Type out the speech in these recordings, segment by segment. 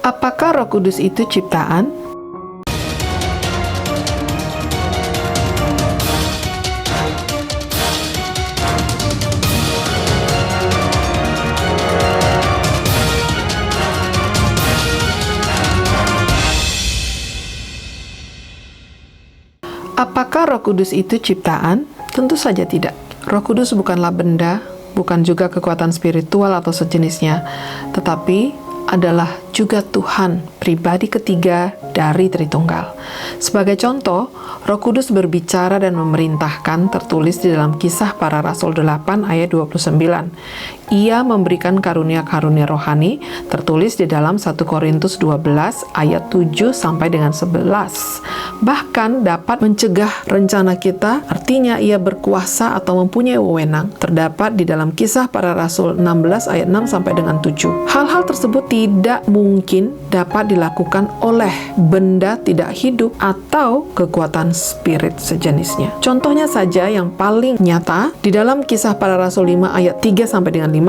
Apakah Roh Kudus itu ciptaan? Apakah Roh Kudus itu ciptaan? Tentu saja tidak. Roh Kudus bukanlah benda, bukan juga kekuatan spiritual atau sejenisnya, tetapi adalah juga Tuhan, pribadi ketiga dari Tritunggal. Sebagai contoh, Roh Kudus berbicara dan memerintahkan tertulis di dalam Kisah Para Rasul 8 ayat 29. Ia memberikan karunia-karunia rohani tertulis di dalam 1 Korintus 12 ayat 7 sampai dengan 11. Bahkan dapat mencegah rencana kita, artinya ia berkuasa atau mempunyai wewenang, terdapat di dalam Kisah Para Rasul 16 ayat 6 sampai dengan 7. Hal-hal tersebut tidak mungkin dapat dilakukan oleh benda tidak hidup atau kekuatan spirit sejenisnya. Contohnya saja yang paling nyata di dalam Kisah Para Rasul 5 ayat 3 sampai dengan 5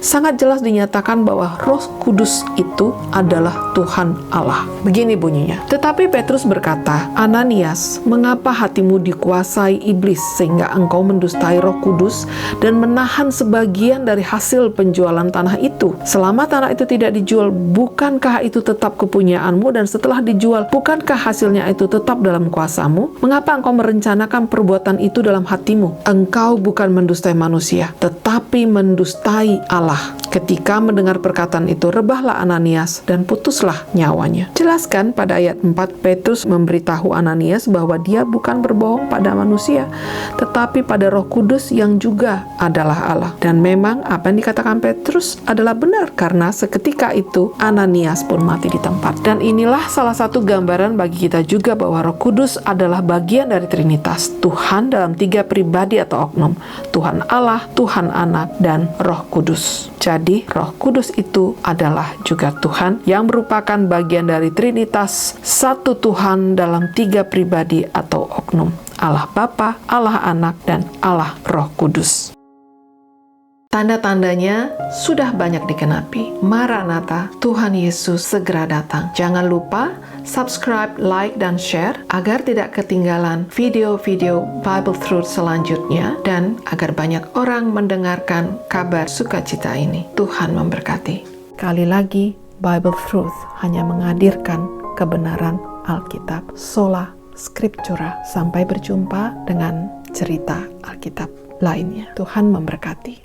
sangat jelas dinyatakan bahwa Roh Kudus itu adalah Tuhan Allah. Begini bunyinya. Tetapi Petrus berkata, "Ananias, mengapa hatimu dikuasai iblis sehingga engkau mendustai Roh Kudus dan menahan sebagian dari hasil penjualan tanah itu? Selama tanah itu tidak dijual, bukankah itu tetap kepunyaanmu, dan setelah dijual, bukankah hasilnya itu tetap dalam kuasamu? Mengapa engkau merencanakan perbuatan itu dalam hatimu? Engkau bukan mendustai manusia, tetapi mendustai Allah." Ketika mendengar perkataan itu, rebahlah Ananias dan putuslah nyawanya. Jelaskan pada ayat 4, Petrus memberitahu Ananias bahwa dia bukan berbohong pada manusia, tetapi pada Roh Kudus yang juga adalah Allah. Dan memang apa yang dikatakan Petrus adalah benar, karena seketika itu Ananias pun mati di tempat. Dan inilah salah satu gambaran bagi kita juga bahwa Roh Kudus adalah bagian dari Trinitas, Tuhan dalam 3 pribadi atau oknum, Tuhan Allah, Tuhan Anak, dan Roh Kudus. Jadi Roh Kudus itu adalah juga Tuhan yang merupakan bagian dari Trinitas, satu Tuhan dalam 3 pribadi atau oknum, Allah Bapa, Allah Anak, dan Allah Roh Kudus. Tanda-tandanya sudah banyak dikenapi. Maranatha, Tuhan Yesus segera datang. Jangan lupa subscribe, like, dan share agar tidak ketinggalan video-video Bible Truth selanjutnya dan agar banyak orang mendengarkan kabar sukacita ini. Tuhan memberkati. Kali lagi, Bible Truth hanya menghadirkan kebenaran Alkitab. Sola Scriptura. Sampai berjumpa dengan cerita Alkitab lainnya. Tuhan memberkati.